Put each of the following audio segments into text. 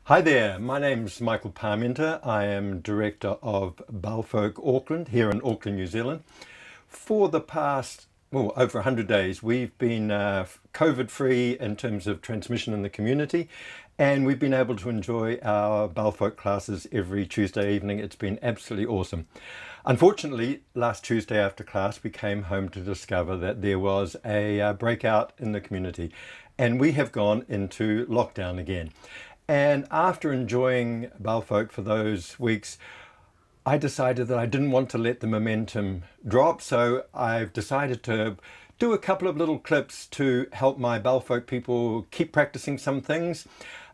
Hi there, my name's Michael Parmenter. I am Director of Balfolk Auckland here in Auckland, New Zealand. For the past, over 100 days, we've been COVID-free in terms of transmission in the community, and we've been able to enjoy our Balfolk classes every Tuesday evening. It's been absolutely awesome. Unfortunately, last Tuesday after class, we came home to discover that there was a breakout in the community, and we have gone into lockdown again. And after enjoying Balfolk for those weeks, I decided that I didn't want to let the momentum drop. So I've decided to do a couple of little clips to help my Balfolk people keep practicing some things.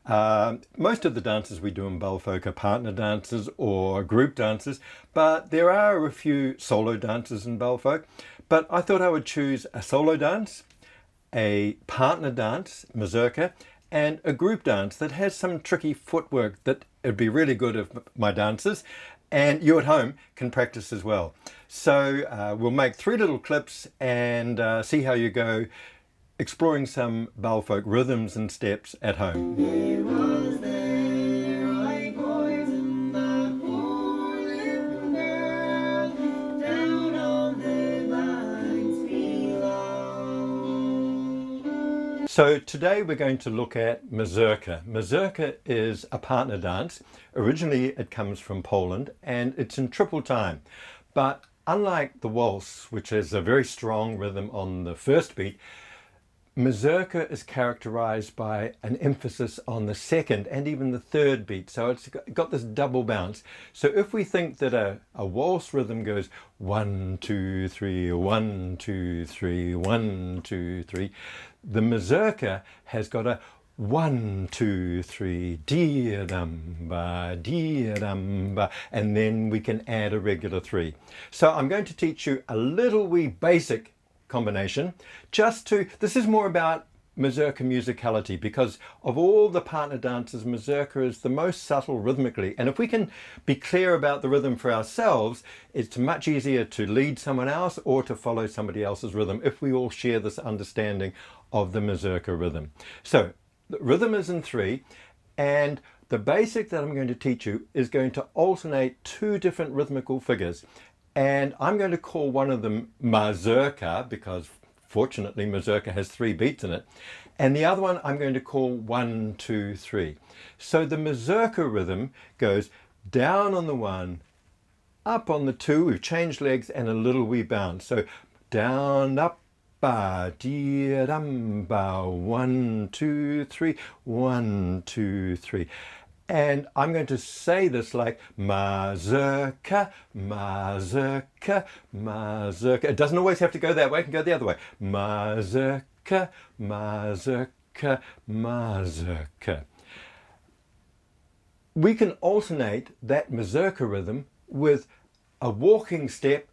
Most of the dances we do in Balfolk are partner dances or group dances, but there are a few solo dances in Balfolk. But I thought I would choose a solo dance, a partner dance, mazurka, and a group dance that has some tricky footwork that would be really good if my dancers and you at home can practice as well. So we'll make 3 little clips and see how you go exploring some Balfolk rhythms and steps at home. There was there like boys in the pool in the down on the vines below. So today we're going to look at mazurka. Mazurka is a partner dance. Originally it comes from Poland and it's in triple time. But unlike the waltz, which has a very strong rhythm on the first beat, mazurka is characterized by an emphasis on the second and even the third beat. So it's got this double bounce. So if we think that a waltz rhythm goes 1, 2, 3, 1, 2, 3, 1, 2, 3, the mazurka has got a 1, 2, 3, dee-dum-ba, dee-dum-ba, and then we can add a regular 3. So I'm going to teach you a little wee basic combination this is more about mazurka musicality, because of all the partner dances, mazurka is the most subtle rhythmically, and if we can be clear about the rhythm for ourselves, it's much easier to lead someone else or to follow somebody else's rhythm if we all share this understanding of the mazurka rhythm. So the rhythm is in 3, and the basic that I'm going to teach you is going to alternate 2 different rhythmical figures. And I'm going to call one of them mazurka, because fortunately mazurka has 3 beats in it. And the other one I'm going to call 1, 2, 3. So the mazurka rhythm goes down on the 1, up on the 2, we've changed legs, and a little wee bounce. So down, up, ba, dee, dum, ba, 1, 2, 3, 1, 2, 3. And I'm going to say this like mazurka, mazurka, mazurka. It doesn't always have to go that way, it can go the other way. Mazurka, mazurka, mazurka. We can alternate that mazurka rhythm with a walking step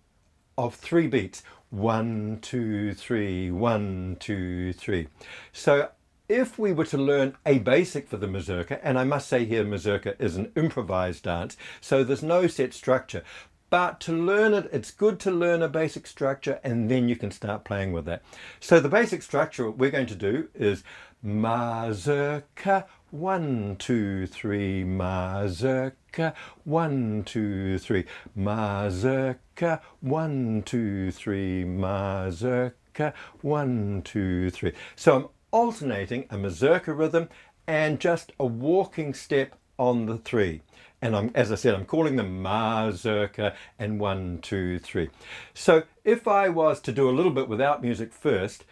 of 3 beats. 1, 2, 3, 1, 2, 3. So if we were to learn a basic for the mazurka, and I must say here mazurka is an improvised dance, so there's no set structure, but to learn it, it's good to learn a basic structure and then you can start playing with that. So the basic structure we're going to do is mazurka, 1, 2, 3, mazurka, 1, 2, 3, mazurka, 1, 2, 3, mazurka, 1, 2, 3. So I'm alternating a mazurka rhythm and just a walking step on the 3. And as I said, I'm calling them mazurka and 1, 2, 3. So if I was to do a little bit without music first,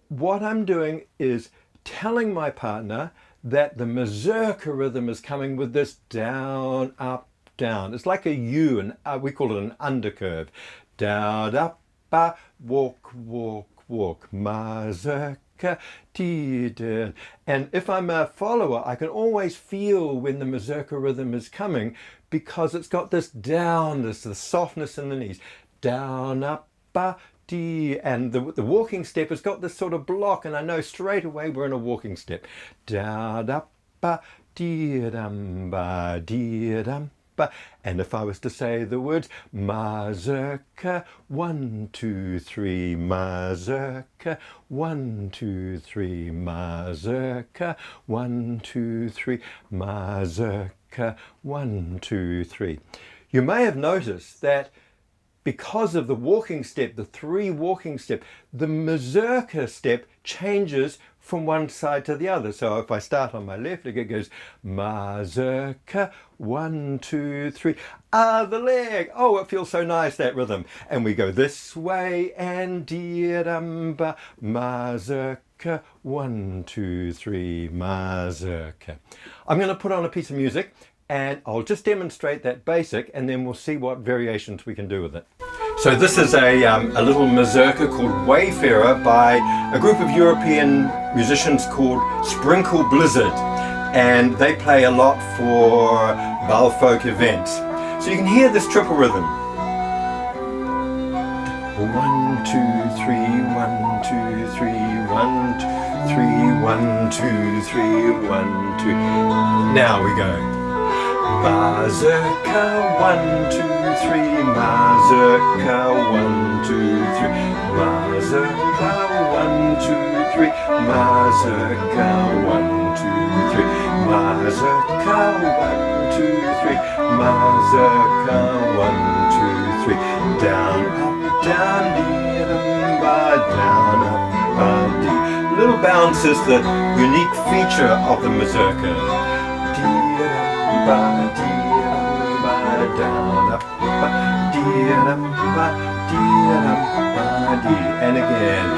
what I'm doing is telling my partner that the mazurka rhythm is coming with this down, up, down. It's like a U, and we call it an undercurve. Down, up, walk, walk, walk, mazurka. And if I'm a follower, I can always feel when the mazurka rhythm is coming, because it's got this down, the softness in the knees. Down, up, dee, and the walking step has got this sort of block, and I know straight away we're in a walking step. Down, up, dee, dum, ba, dee, dum, ba. And if I was to say the words mazurka, 1, 2, 3, mazurka, 1, 2, 3, mazurka, 1, 2, 3, mazurka, 1, 2, 3. You may have noticed that because of the walking step, the 3 walking step, the mazurka step changes from one side to the other. So if I start on my left, it goes mazurka, 1, 2, 3. The leg. Oh, it feels so nice, that rhythm. And we go this way and di-dum-ba, mazurka, 1, 2, 3, mazurka. I'm going to put on a piece of music and I'll just demonstrate that basic, and then we'll see what variations we can do with it. So this is a little mazurka called Wayfarer by a group of European musicians called Sprinkle Blizzard, and they play a lot for Balfolk events. So you can hear this triple rhythm. 1, 2, 3, 1, 2, 3, 1, 2, 3, 1, 2, 3, 1, 2. Now we go. Mazurka, 1, 2, 3, mazurka, 1, 2, 3, mazurka, 1, 2, 3, mazurka, 1, 2, 3, mazurka, 1, 2, 3, mazurka, 1, 2, 3, down, up, down, dee-dum-ba, down, up, ba, dee. Little bounce is the unique feature of the mazurka. Ba, dee, ba, down, up, ba, dee, ba, dee, and again.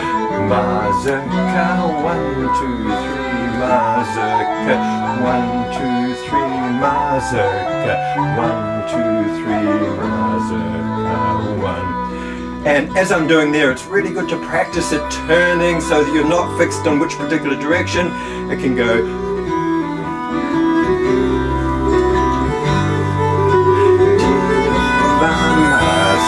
Mazurka, 1, 2, 3, mazurka, 1, 2, 3, mazurka, 1, 2, 3, mazurka, 1. And as I'm doing there, it's really good to practice it turning so that you're not fixed on which particular direction. It can go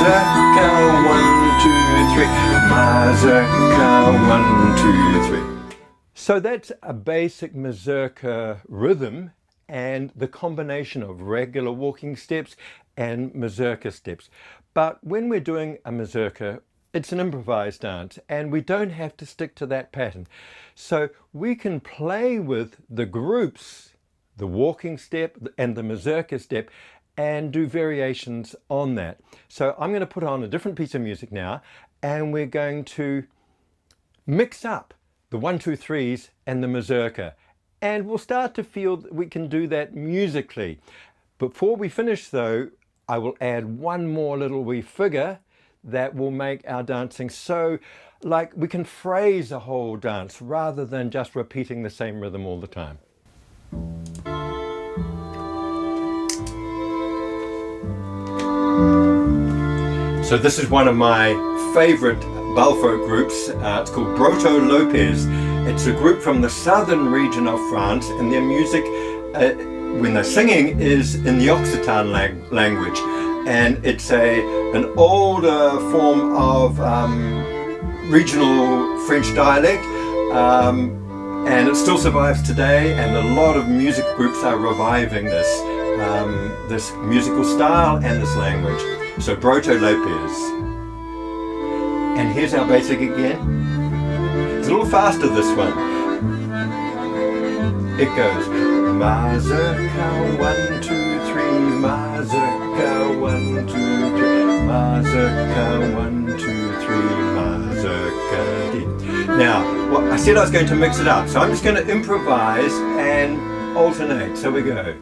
mazurka, 1, 2, 3, mazurka, 1, 2, 3. So that's a basic mazurka rhythm and the combination of regular walking steps and mazurka steps. But when we're doing a mazurka, it's an improvised dance and we don't have to stick to that pattern. So we can play with the groups, the walking step and the mazurka step, and do variations on that. So I'm going to put on a different piece of music now, and we're going to mix up the 1, 2, 3s and the mazurka, and we'll start to feel that we can do that musically. Before we finish though, I will add one more little wee figure that will make our dancing so like we can phrase a whole dance rather than just repeating the same rhythm all the time. So this is one of my favorite Balfolk groups. It's called Brotto Lopez. It's a group from the southern region of France, and their music, when they're singing, is in the Occitan language. And it's an older form of regional French dialect, and it still survives today, and a lot of music groups are reviving this musical style and this language. So Brotto Lopez. And here's our basic again. It's a little faster, this one. It goes mazurka, 1, 2, 3, mazurka, 1, 2, 3, mazurka, 1, 2, 3, mazurka, dee. Now, well, I said I was going to mix it up, so I'm just going to improvise and alternate. So we go.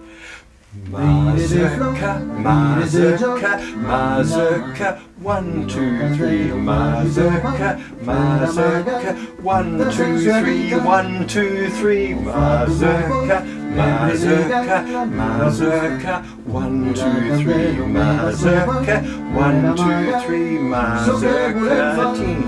Mazurka, mazurka, mazurka, 1, 2, 3, mazurka, mazurka, 1, 2, 3, 1, 2, 3, mazurka, mazurka, mazurka, 1, 2, 3, mazurka, 1, 2, 3, mazurka, teen.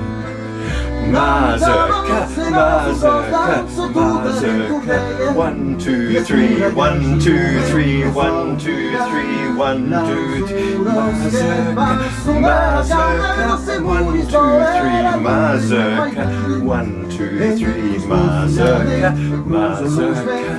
Mazurka, mazurka, mazurka, 1, 2, 3, 1, 2, 3, 1, 2, 3, 1, 2, 3, mazurka, mazurka, 1, 2, 3, mazurka, 1, 2, 3, mazurka, mazurka.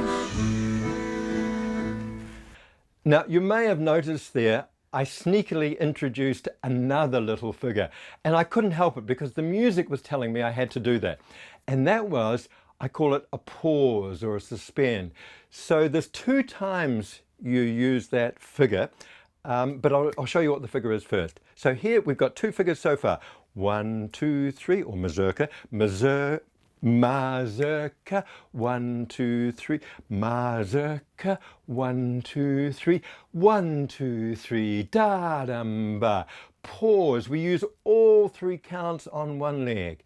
Now, you may have noticed there, I sneakily introduced another little figure, and I couldn't help it because the music was telling me I had to do that. And that was, I call it a pause or a suspend. So there's 2 times you use that figure, but I'll show you what the figure is first. So here we've got 2 figures so far. 1, 2, 3, or mazurka, mazurka, 1, 2, 3, mazurka, 1, 2, 3, 1, 2, 3, da-dum-ba. Pause. We use all 3 counts on one leg.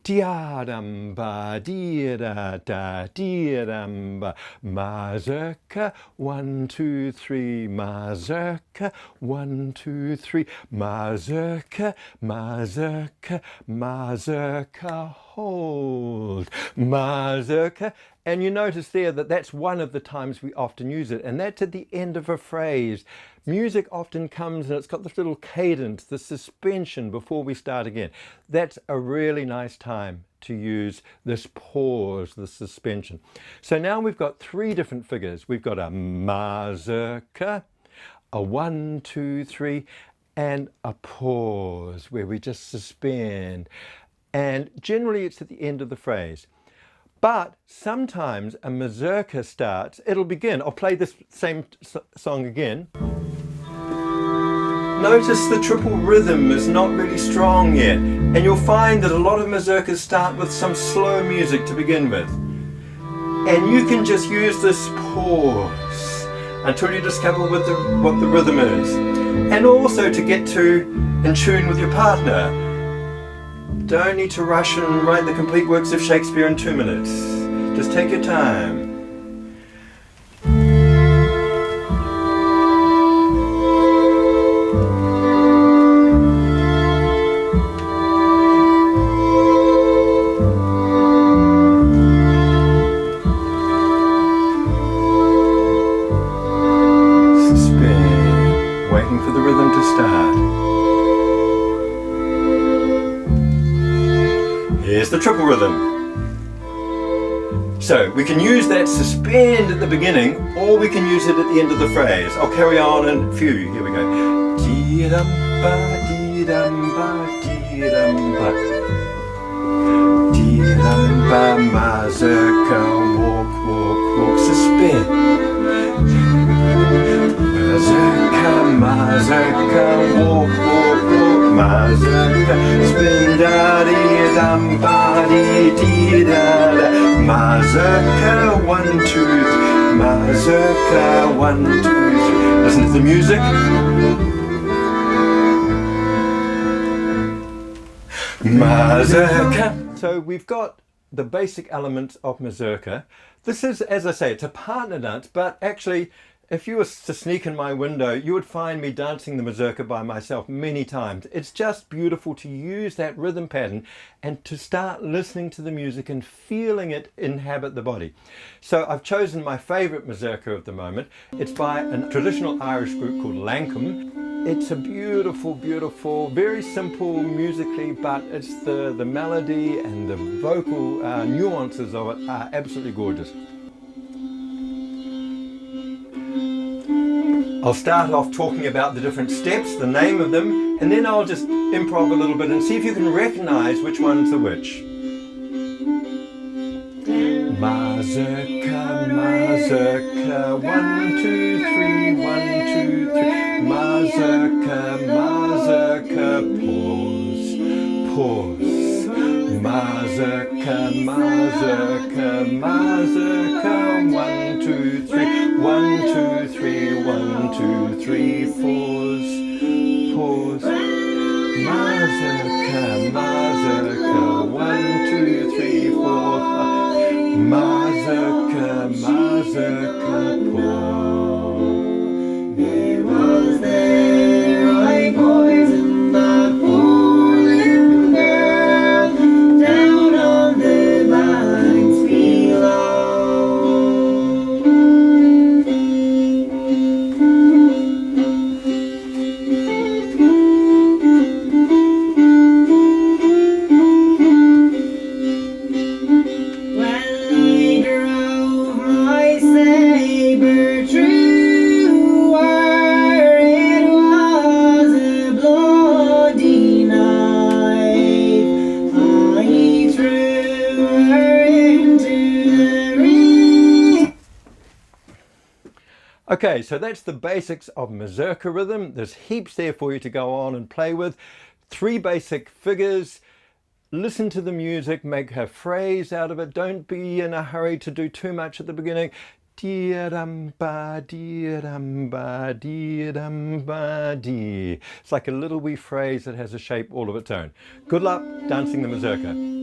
Dia-dum-ba, dia-da-da, dia-dum-ba. Mazurka, 1, 2, 3, mazurka, 1, 2, 3, mazurka, mazurka, mazurka, hold, mazurka. And you notice there that that's one of the times we often use it, and that's at the end of a phrase. Music often comes and it's got this little cadence, the suspension before we start again. That's a really nice time to use this pause, the suspension. So now we've got 3 different figures. We've got a mazurka, a 1, 2, 3, and a pause where we just suspend. And generally it's at the end of the phrase. But sometimes a mazurka starts, it'll begin. I'll play this same song again. Notice the triple rhythm is not really strong yet, and you'll find that a lot of mazurkas start with some slow music to begin with. And you can just use this pause until you discover what the rhythm is. And also to get in tune with your partner. Don't need to rush and write the complete works of Shakespeare in 2 minutes. Just take your time. Suspend, waiting for the rhythm to start. Here's the triple rhythm. So we can use that suspend at the beginning, or we can use it at the end of the phrase. I'll carry on in a few. Here we go. Dee-dum-ba, dee-dum-ba, dee-dum-ba. Dee-dum-ba, mazurka, walk, walk, walk, suspend. Mazurka, mazurka, walk, walk, walk, mazurka, spin, da-dee-dum-ba-dee-dee-da-da. Mazurka, 1, 2, 3, mazurka, 1, 2, 3. Listen to the music. Mazurka. So we've got the basic elements of mazurka. This is, as I say, it's a partner dance, but actually, if you were to sneak in my window, you would find me dancing the mazurka by myself many times. It's just beautiful to use that rhythm pattern and to start listening to the music and feeling it inhabit the body. So I've chosen my favourite mazurka of the moment. It's by a traditional Irish group called Lankum. It's a beautiful, beautiful, very simple musically, but it's the melody and the vocal nuances of it are absolutely gorgeous. I'll start off talking about the different steps, the name of them, and then I'll just improv a little bit and see if you can recognize which one's the which. Mazurka, mazurka, 1, 2, 3, 1, 2, 3. Mazurka, mazurka, pause, pause. Mazurka, mazurka, mazurka, 1, 2, 3, 1, 2, 3, 1, 2, 3, pause, pause. Mazurka, mazurka, 1, 2, 3, 4, 5. Mazurka, mazurka, pause. There was there right boys in that falling girl down on the banks below. When I drove my saber Okay, so that's the basics of mazurka rhythm. There's heaps there for you to go on and play with. 3 basic figures. Listen to the music, make a phrase out of it. Don't be in a hurry to do too much at the beginning. Dee-dum-ba, dee-dum-ba, dee-dum-ba, dee. It's like a little wee phrase that has a shape all of its own. Good luck dancing the mazurka.